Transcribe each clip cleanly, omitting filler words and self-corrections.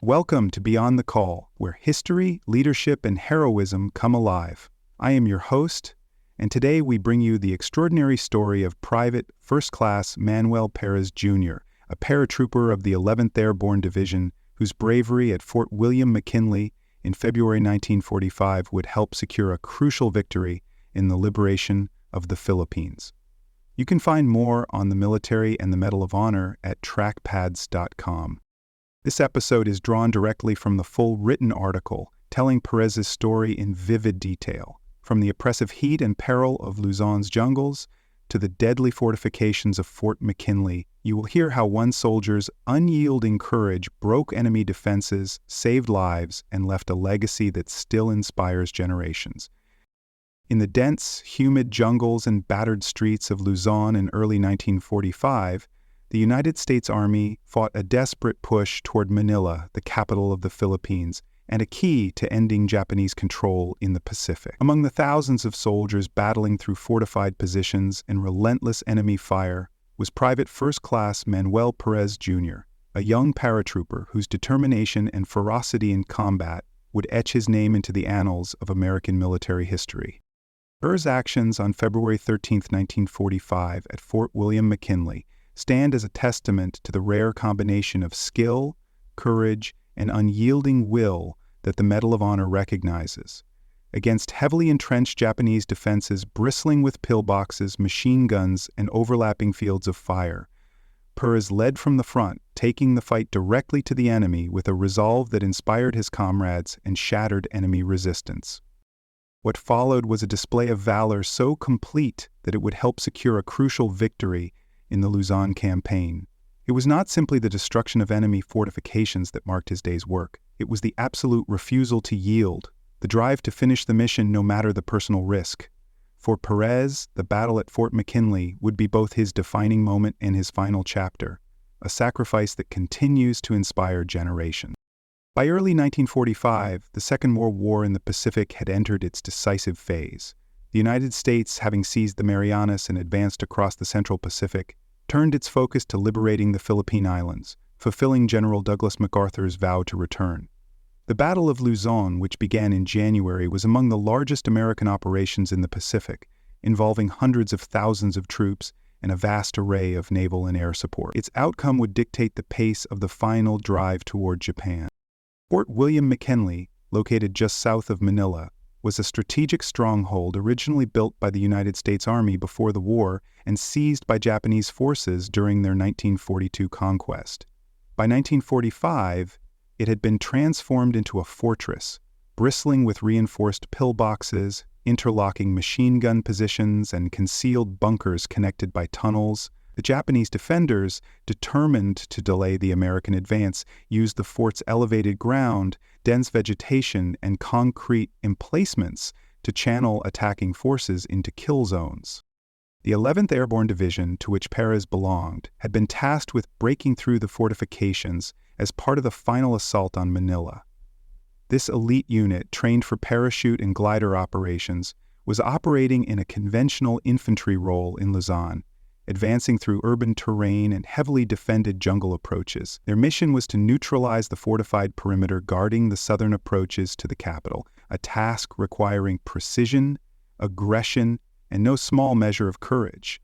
Welcome to Beyond the Call, where history, leadership, and heroism come alive. I am your host, and today we bring you the extraordinary story of Private First Class Manuel Pérez Jr., a paratrooper of the 11th Airborne Division whose bravery at Fort William McKinley in February 1945 would help secure a crucial victory in the liberation of the Philippines. You can find more on the military and the Medal of Honor at trackpads.com. This episode is drawn directly from the full written article, telling Pérez's story in vivid detail, from the oppressive heat and peril of Luzon's jungles to the deadly fortifications of Fort McKinley. You will hear how one soldier's unyielding courage broke enemy defenses, saved lives, and left a legacy that still inspires generations. In the dense, humid jungles and battered streets of Luzon in early 1945, the United States Army fought a desperate push toward Manila, the capital of the Philippines, and a key to ending Japanese control in the Pacific. Among the thousands of soldiers battling through fortified positions and relentless enemy fire was Private First Class Manuel Pérez Jr., a young paratrooper whose determination and ferocity in combat would etch his name into the annals of American military history. Pérez's actions on February 13, 1945 at Fort William McKinley stand as a testament to the rare combination of skill, courage, and unyielding will that the Medal of Honor recognizes. Against heavily entrenched Japanese defenses bristling with pillboxes, machine guns, and overlapping fields of fire, Pérez led from the front, taking the fight directly to the enemy with a resolve that inspired his comrades and shattered enemy resistance. What followed was a display of valor so complete that it would help secure a crucial victory in the Luzon campaign. It was not simply the destruction of enemy fortifications that marked his day's work. It was the absolute refusal to yield, the drive to finish the mission no matter the personal risk. For Pérez, the battle at Fort McKinley would be both his defining moment and his final chapter, a sacrifice that continues to inspire generations. By early 1945, the Second World War in the Pacific had entered its decisive phase. The United States, having seized the Marianas and advanced across the Central Pacific, turned its focus to liberating the Philippine Islands, fulfilling General Douglas MacArthur's vow to return. The Battle of Luzon, which began in January, was among the largest American operations in the Pacific, involving hundreds of thousands of troops and a vast array of naval and air support. Its outcome would dictate the pace of the final drive toward Japan. Fort William McKinley, located just south of Manila, was a strategic stronghold originally built by the United States Army before the war and seized by Japanese forces during their 1942 conquest. By 1945, it had been transformed into a fortress, bristling with reinforced pillboxes, interlocking machine gun positions, and concealed bunkers connected by tunnels. The Japanese defenders, determined to delay the American advance, used the fort's elevated ground, dense vegetation, and concrete emplacements to channel attacking forces into kill zones. The 11th Airborne Division, to which Pérez belonged, had been tasked with breaking through the fortifications as part of the final assault on Manila. This elite unit, trained for parachute and glider operations, was operating in a conventional infantry role in Luzon, advancing through urban terrain and heavily defended jungle approaches. Their mission was to neutralize the fortified perimeter guarding the southern approaches to the capital, a task requiring precision, aggression, and no small measure of courage.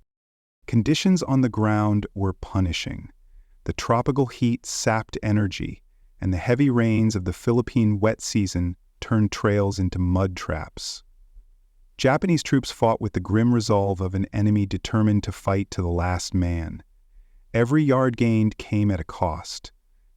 Conditions on the ground were punishing. The tropical heat sapped energy, and the heavy rains of the Philippine wet season turned trails into mud traps. Japanese troops fought with the grim resolve of an enemy determined to fight to the last man. Every yard gained came at a cost,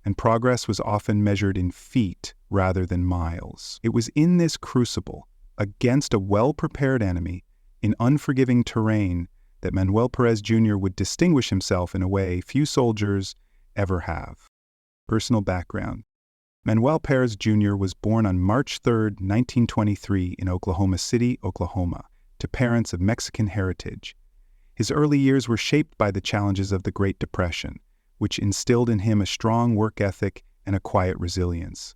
and progress was often measured in feet rather than miles. It was in this crucible, against a well-prepared enemy, in unforgiving terrain, that Manuel Pérez Jr. would distinguish himself in a way few soldiers ever have. Personal background. Manuel Pérez Jr. was born on March 3, 1923 in Oklahoma City, Oklahoma, to parents of Mexican heritage. His early years were shaped by the challenges of the Great Depression, which instilled in him a strong work ethic and a quiet resilience.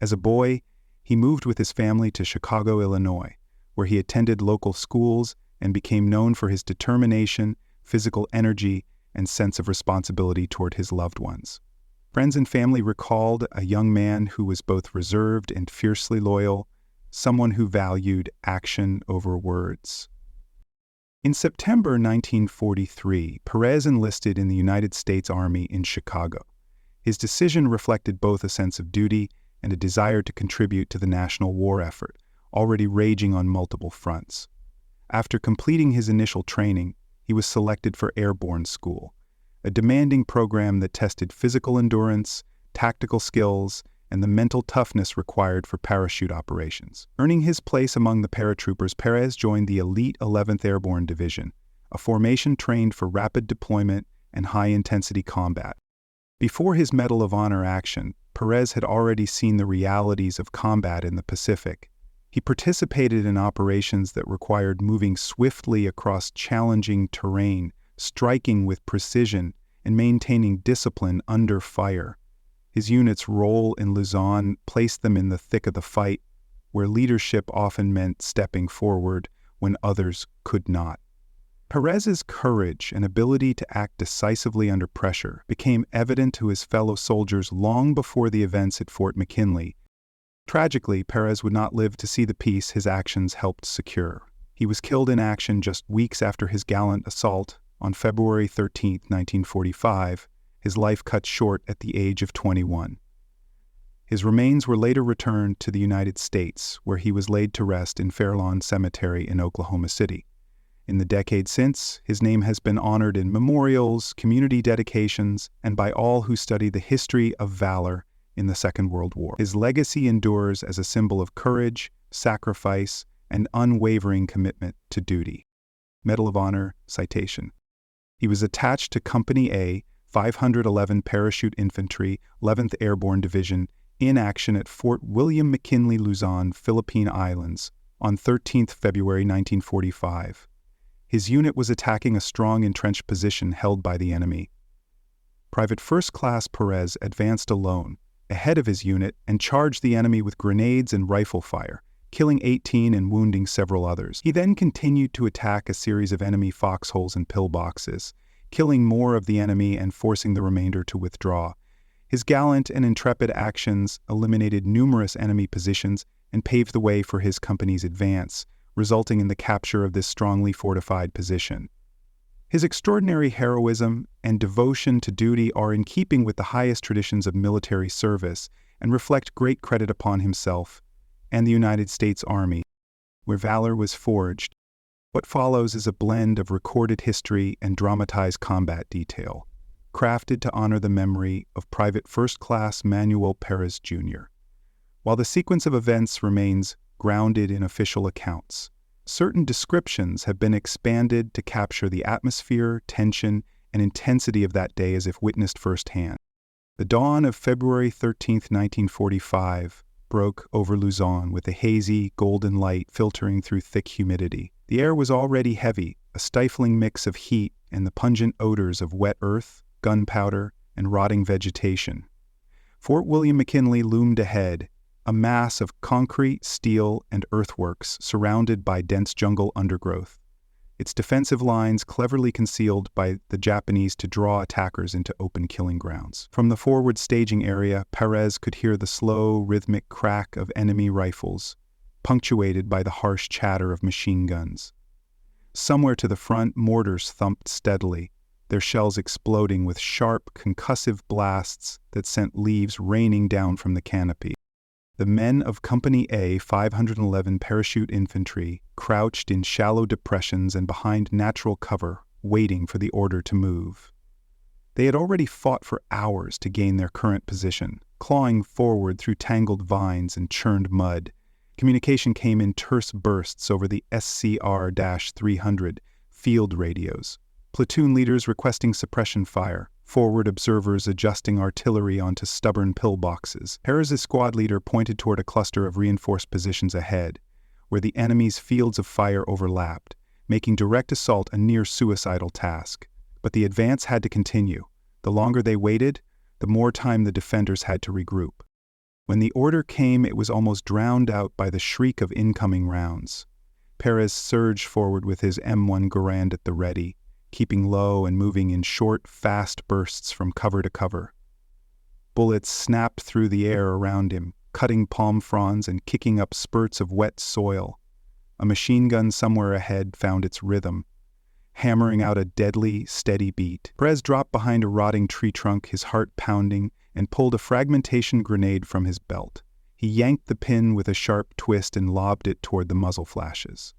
As a boy, he moved with his family to Chicago, Illinois, where he attended local schools and became known for his determination, physical energy, and sense of responsibility toward his loved ones. Friends and family recalled a young man who was both reserved and fiercely loyal, someone who valued action over words. In September 1943, Pérez enlisted in the United States Army in Chicago. His decision reflected both a sense of duty and a desire to contribute to the national war effort, already raging on multiple fronts. After completing his initial training, he was selected for Airborne School, a demanding program that tested physical endurance, tactical skills, and the mental toughness required for parachute operations. Earning his place among the paratroopers, Pérez joined the elite 11th Airborne Division, a formation trained for rapid deployment and high-intensity combat. Before his Medal of Honor action, Pérez had already seen the realities of combat in the Pacific. He participated in operations that required moving swiftly across challenging terrain, striking with precision, and maintaining discipline under fire. His unit's role in Luzon placed them in the thick of the fight, where leadership often meant stepping forward when others could not. Pérez's courage and ability to act decisively under pressure became evident to his fellow soldiers long before the events at Fort McKinley. Tragically, Pérez would not live to see the peace his actions helped secure. He was killed in action just weeks after his gallant assault on February 13, 1945, his life cut short at the age of 21. His remains were later returned to the United States, where he was laid to rest in Fairlawn Cemetery in Oklahoma City. In the decade since, his name has been honored in memorials, community dedications, and by all who study the history of valor in the Second World War. His legacy endures as a symbol of courage, sacrifice, and unwavering commitment to duty. Medal of Honor citation. He was attached to Company A, 511 Parachute Infantry, 11th Airborne Division, in action at Fort William McKinley, Luzon, Philippine Islands, on 13 February 1945. His unit was attacking a strong entrenched position held by the enemy. Private First Class Pérez advanced alone, ahead of his unit, and charged the enemy with grenades and rifle fire, killing 18 and wounding several others. He then continued to attack a series of enemy foxholes and pillboxes, killing more of the enemy and forcing the remainder to withdraw. His gallant and intrepid actions eliminated numerous enemy positions and paved the way for his company's advance, resulting in the capture of this strongly fortified position. His extraordinary heroism and devotion to duty are in keeping with the highest traditions of military service and reflect great credit upon himself and the United States Army, where valor was forged. What follows is a blend of recorded history and dramatized combat detail, crafted to honor the memory of Private First Class Manuel Pérez Jr. While the sequence of events remains grounded in official accounts, certain descriptions have been expanded to capture the atmosphere, tension, and intensity of that day as if witnessed firsthand. The dawn of February 13, 1945, broke over Luzon with a hazy, golden light filtering through thick humidity. The air was already heavy, a stifling mix of heat and the pungent odors of wet earth, gunpowder, and rotting vegetation. Fort William McKinley loomed ahead, a mass of concrete, steel, and earthworks surrounded by dense jungle undergrowth, its defensive lines cleverly concealed by the Japanese to draw attackers into open killing grounds. From the forward staging area, Pérez could hear the slow, rhythmic crack of enemy rifles, punctuated by the harsh chatter of machine guns. Somewhere to the front, mortars thumped steadily, their shells exploding with sharp, concussive blasts that sent leaves raining down from the canopy. The men of Company A, 511 Parachute Infantry, crouched in shallow depressions and behind natural cover, waiting for the order to move. They had already fought for hours to gain their current position, clawing forward through tangled vines and churned mud. Communication came in terse bursts over the SCR-300 field radios, platoon leaders requesting suppression fire, forward observers adjusting artillery onto stubborn pillboxes. Pérez's squad leader pointed toward a cluster of reinforced positions ahead, where the enemy's fields of fire overlapped, making direct assault a near-suicidal task. But the advance had to continue. The longer they waited, the more time the defenders had to regroup. When the order came, it was almost drowned out by the shriek of incoming rounds. Pérez surged forward with his M1 Garand at the ready, keeping low and moving in short, fast bursts from cover to cover. Bullets snapped through the air around him, cutting palm fronds and kicking up spurts of wet soil. A machine gun somewhere ahead found its rhythm, hammering out a deadly, steady beat. Pérez dropped behind a rotting tree trunk, his heart pounding, and pulled a fragmentation grenade from his belt. He yanked the pin with a sharp twist and lobbed it toward the muzzle flashes.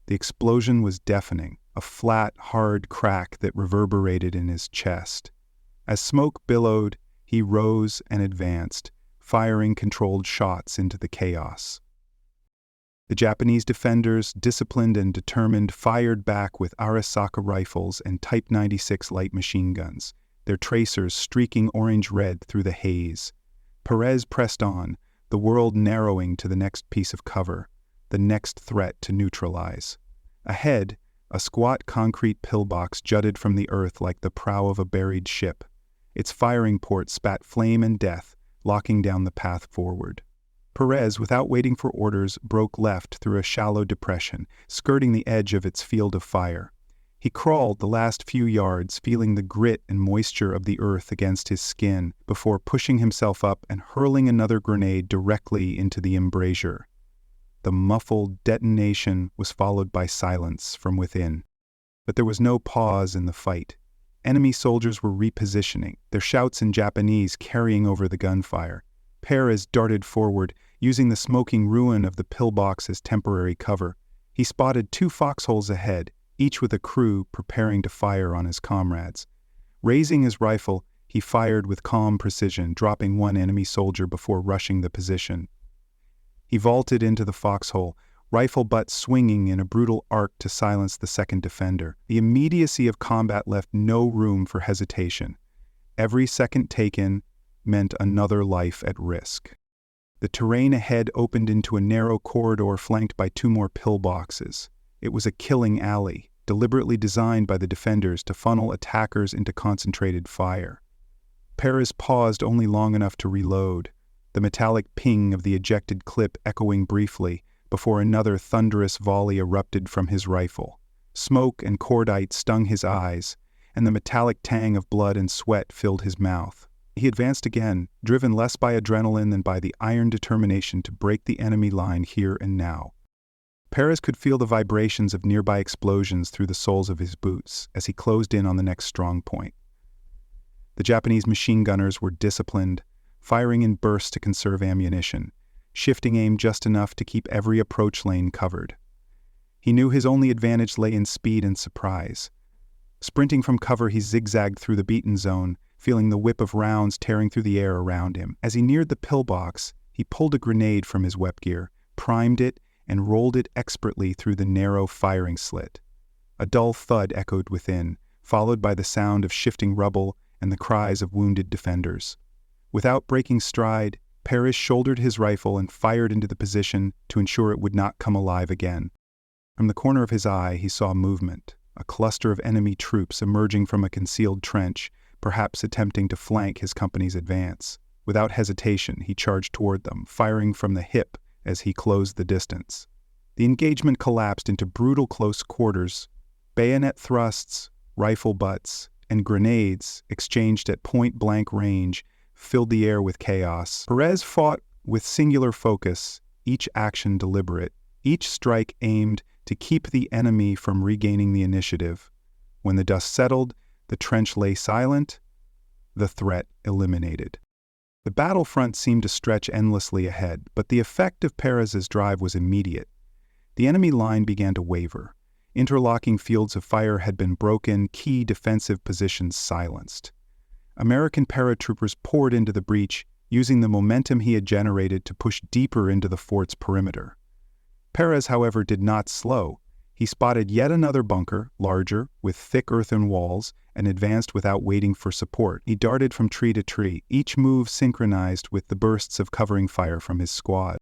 The explosion was deafening, a flat, hard crack that reverberated in his chest. As smoke billowed, he rose and advanced, firing controlled shots into the chaos. The Japanese defenders, disciplined and determined, fired back with Arisaka rifles and Type 96 light machine guns, their tracers streaking orange-red through the haze. Pérez pressed on, the world narrowing to the next piece of cover, the next threat to neutralize. Ahead, a squat concrete pillbox jutted from the earth like the prow of a buried ship. Its firing port spat flame and death, locking down the path forward. Pérez, without waiting for orders, broke left through a shallow depression, skirting the edge of its field of fire. He crawled the last few yards, feeling the grit and moisture of the earth against his skin, before pushing himself up and hurling another grenade directly into the embrasure. The muffled detonation was followed by silence from within. But there was no pause in the fight. Enemy soldiers were repositioning, their shouts in Japanese carrying over the gunfire. Pérez darted forward, using the smoking ruin of the pillbox as temporary cover. He spotted two foxholes ahead, each with a crew preparing to fire on his comrades. Raising his rifle, he fired with calm precision, dropping one enemy soldier before rushing the position. He vaulted into the foxhole, rifle butt swinging in a brutal arc to silence the second defender. The immediacy of combat left no room for hesitation. Every second taken meant another life at risk. The terrain ahead opened into a narrow corridor flanked by two more pillboxes. It was a killing alley, deliberately designed by the defenders to funnel attackers into concentrated fire. Pérez paused only long enough to reload, the metallic ping of the ejected clip echoing briefly before another thunderous volley erupted from his rifle. Smoke and cordite stung his eyes, and the metallic tang of blood and sweat filled his mouth. He advanced again, driven less by adrenaline than by the iron determination to break the enemy line here and now. Pérez could feel the vibrations of nearby explosions through the soles of his boots as he closed in on the next strong point. The Japanese machine gunners were disciplined, firing in bursts to conserve ammunition, shifting aim just enough to keep every approach lane covered. He knew his only advantage lay in speed and surprise. Sprinting from cover, he zigzagged through the beaten zone, feeling the whip of rounds tearing through the air around him. As he neared the pillbox, he pulled a grenade from his weapon gear, primed it, and rolled it expertly through the narrow firing slit. A dull thud echoed within, followed by the sound of shifting rubble and the cries of wounded defenders. Without breaking stride, Pérez shouldered his rifle and fired into the position to ensure it would not come alive again. From the corner of his eye, he saw movement, a cluster of enemy troops emerging from a concealed trench, perhaps attempting to flank his company's advance. Without hesitation, he charged toward them, firing from the hip as he closed the distance. The engagement collapsed into brutal close quarters. Bayonet thrusts, rifle butts, and grenades, exchanged at point-blank range, filled the air with chaos. Pérez fought with singular focus, each action deliberate, each strike aimed to keep the enemy from regaining the initiative. When the dust settled, the trench lay silent, the threat eliminated. The battlefront seemed to stretch endlessly ahead, but the effect of Pérez's drive was immediate. The enemy line began to waver. Interlocking fields of fire had been broken, key defensive positions silenced. American paratroopers poured into the breach, using the momentum he had generated to push deeper into the fort's perimeter. Pérez, however, did not slow. He spotted yet another bunker, larger, with thick earthen walls, and advanced without waiting for support. He darted from tree to tree, each move synchronized with the bursts of covering fire from his squad.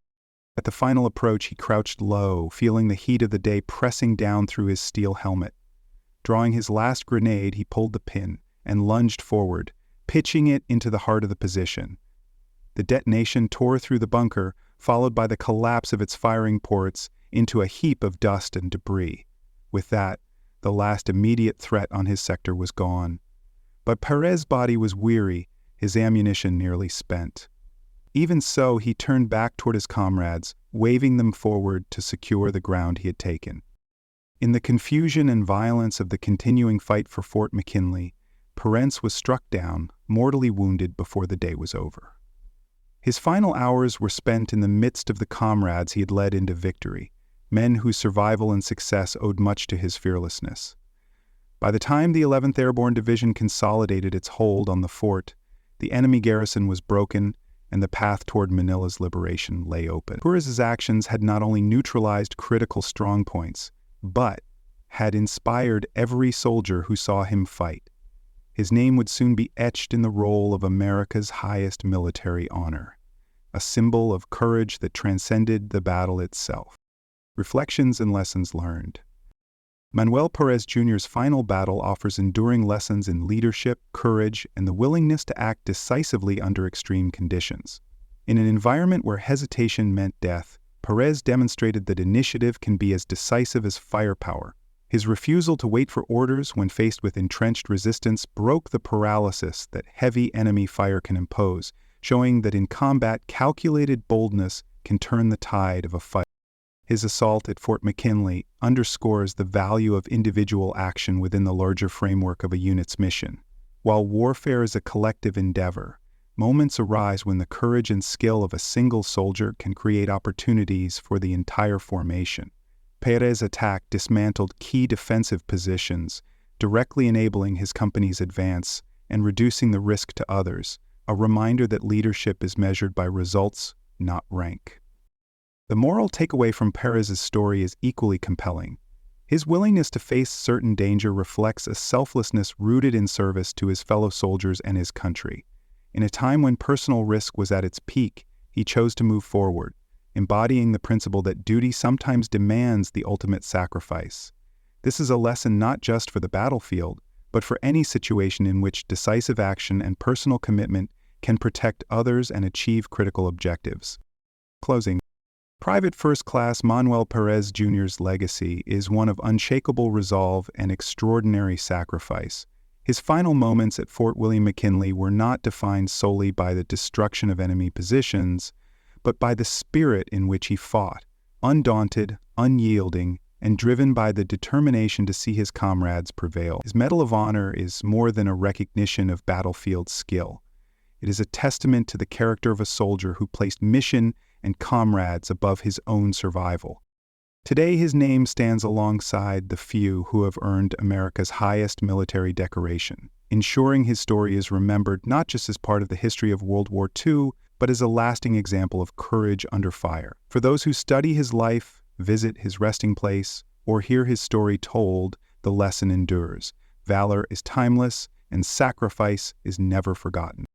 At the final approach, he crouched low, feeling the heat of the day pressing down through his steel helmet. Drawing his last grenade, he pulled the pin and lunged forward, pitching it into the heart of the position. The detonation tore through the bunker, followed by the collapse of its firing ports into a heap of dust and debris. With that, the last immediate threat on his sector was gone. But Pérez's body was weary, his ammunition nearly spent. Even so, he turned back toward his comrades, waving them forward to secure the ground he had taken. In the confusion and violence of the continuing fight for Fort McKinley, Pérez was struck down, mortally wounded before the day was over. His final hours were spent in the midst of the comrades he had led into victory, men whose survival and success owed much to his fearlessness. By the time the 11th Airborne Division consolidated its hold on the fort, the enemy garrison was broken and the path toward Manila's liberation lay open. Pérez's actions had not only neutralized critical strongpoints, but had inspired every soldier who saw him fight. His name would soon be etched in the roll of America's highest military honor, a symbol of courage that transcended the battle itself. Reflections and lessons learned. Manuel Pérez Jr.'s final battle offers enduring lessons in leadership, courage, and the willingness to act decisively under extreme conditions. In an environment where hesitation meant death, Pérez demonstrated that initiative can be as decisive as firepower. His refusal to wait for orders when faced with entrenched resistance broke the paralysis that heavy enemy fire can impose, showing that in combat, calculated boldness can turn the tide of a fight. His assault at Fort McKinley underscores the value of individual action within the larger framework of a unit's mission. While warfare is a collective endeavor, moments arise when the courage and skill of a single soldier can create opportunities for the entire formation. Pérez's attack dismantled key defensive positions, directly enabling his company's advance and reducing the risk to others, a reminder that leadership is measured by results, not rank. The moral takeaway from Pérez's story is equally compelling. His willingness to face certain danger reflects a selflessness rooted in service to his fellow soldiers and his country. In a time when personal risk was at its peak, he chose to move forward, embodying the principle that duty sometimes demands the ultimate sacrifice. This is a lesson not just for the battlefield, but for any situation in which decisive action and personal commitment can protect others and achieve critical objectives. Closing. Private First Class Manuel Pérez Jr.'s legacy is one of unshakable resolve and extraordinary sacrifice. His final moments at Fort William McKinley were not defined solely by the destruction of enemy positions, but by the spirit in which he fought, undaunted, unyielding, and driven by the determination to see his comrades prevail. His Medal of Honor is more than a recognition of battlefield skill. It is a testament to the character of a soldier who placed mission and comrades above his own survival. Today, his name stands alongside the few who have earned America's highest military decoration, ensuring his story is remembered not just as part of the history of World War II, but as a lasting example of courage under fire. For those who study his life, visit his resting place, or hear his story told, the lesson endures. Valor is timeless, and sacrifice is never forgotten.